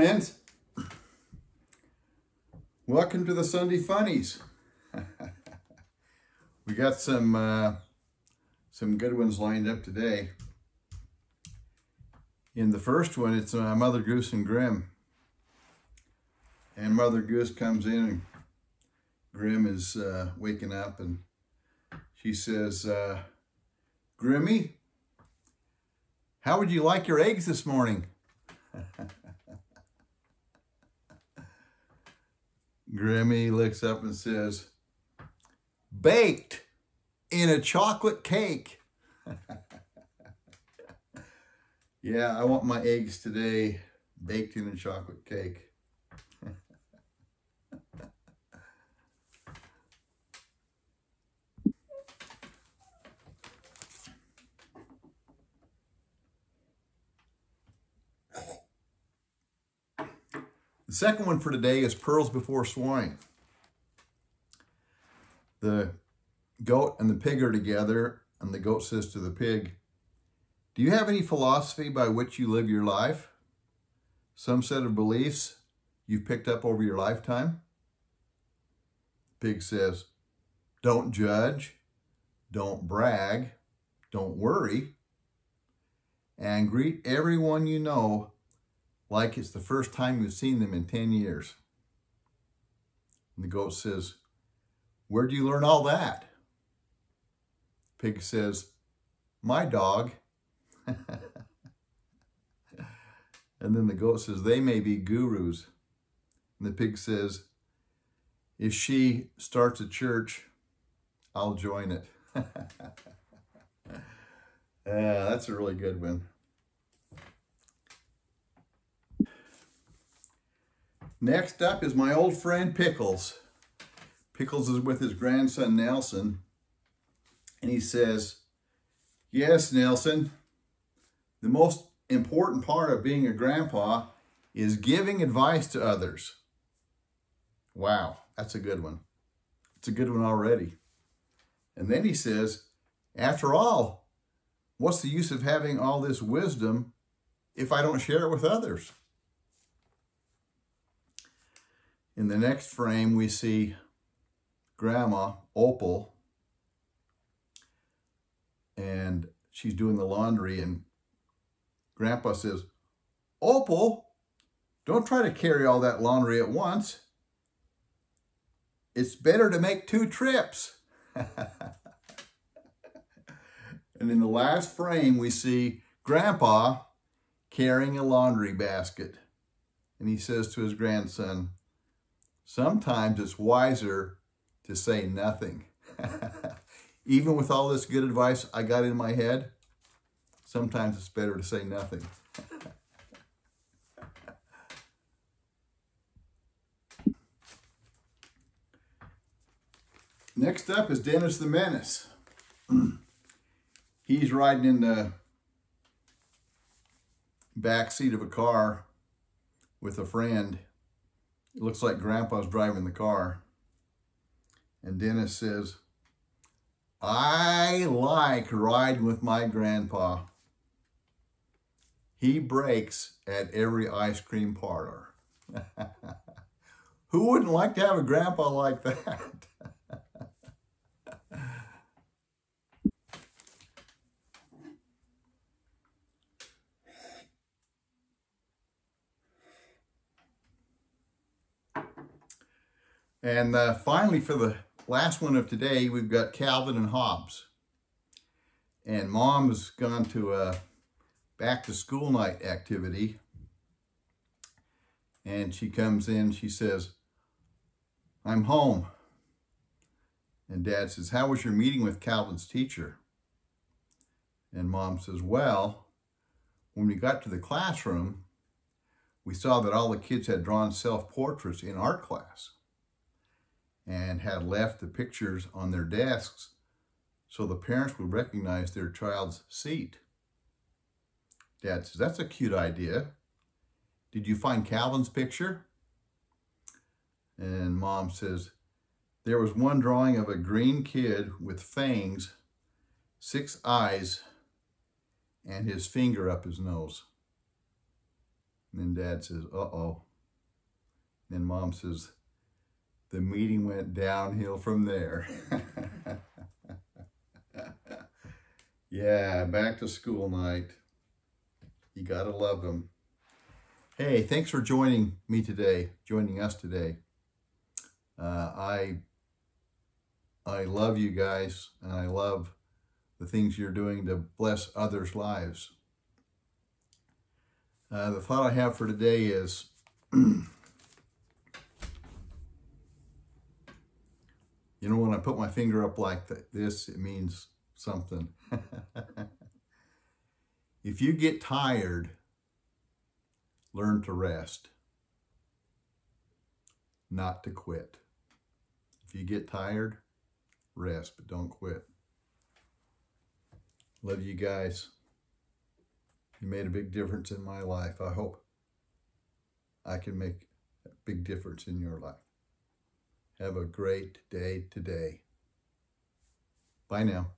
friends. Welcome to the Sunday Funnies. We got some good ones lined up today. In the first one, it's Mother Goose and Grim. And Mother Goose comes in and Grim is waking up and she says, Grimmy, how would you like your eggs this morning? Grimmy looks up and says, baked in a chocolate cake. Yeah, I want my eggs today baked in a chocolate cake. The second one for today is Pearls Before Swine. The goat and the pig are together, and the goat says to the pig, do you have any philosophy by which you live your life? Some set of beliefs you've picked up over your lifetime? The pig says, don't judge, don't brag, don't worry, and greet everyone you know like it's the first time you've seen them in 10 years. And the goat says, where'd you learn all that? Pig says, my dog. And then the goat says, they may be gurus. And the pig says, if she starts a church, I'll join it. That's a really good one. Next up is my old friend Pickles. Pickles is with his grandson Nelson, and he says, yes, Nelson, the most important part of being a grandpa is giving advice to others. Wow, that's a good one. It's a good one already. And then he says, after all, what's the use of having all this wisdom if I don't share it with others? In the next frame, we see Grandma, Opal, and she's doing the laundry, and Grandpa says, Opal, don't try to carry all that laundry at once. It's better to make 2 trips. And in the last frame, we see Grandpa carrying a laundry basket, and he says to his grandson, sometimes it's wiser to say nothing. Even with all this good advice I got in my head, sometimes it's better to say nothing. Next up is Dennis the Menace. He's riding in the back seat of a car with a friend. It looks like Grandpa's driving the car. And Dennis says, I like riding with my grandpa. He breaks at every ice cream parlor. Who wouldn't like to have a grandpa like that? And finally, for the last one of today, we've got Calvin and Hobbes. And Mom has gone to a back to school night activity. And she comes in, she says, I'm home. And Dad says, how was your meeting with Calvin's teacher? And Mom says, well, when we got to the classroom, we saw that all the kids had drawn self-portraits in art class and had left the pictures on their desks so the parents would recognize their child's seat. Dad says, that's a cute idea. Did you find Calvin's picture? And Mom says, there was one drawing of a green kid with fangs, 6 eyes, and his finger up his nose. And then Dad says, uh-oh. Then Mom says, the meeting went downhill from there. Yeah, back to school night. You gotta love them. Hey, thanks for joining us today. I love you guys, and I love the things you're doing to bless others' lives. The thought I have for today is, you know, when I put my finger up like this, it means something. If you get tired, learn to rest, not to quit. If you get tired, rest, but don't quit. Love you guys. You made a big difference in my life. I hope I can make a big difference in your life. Have a great day today. Bye now.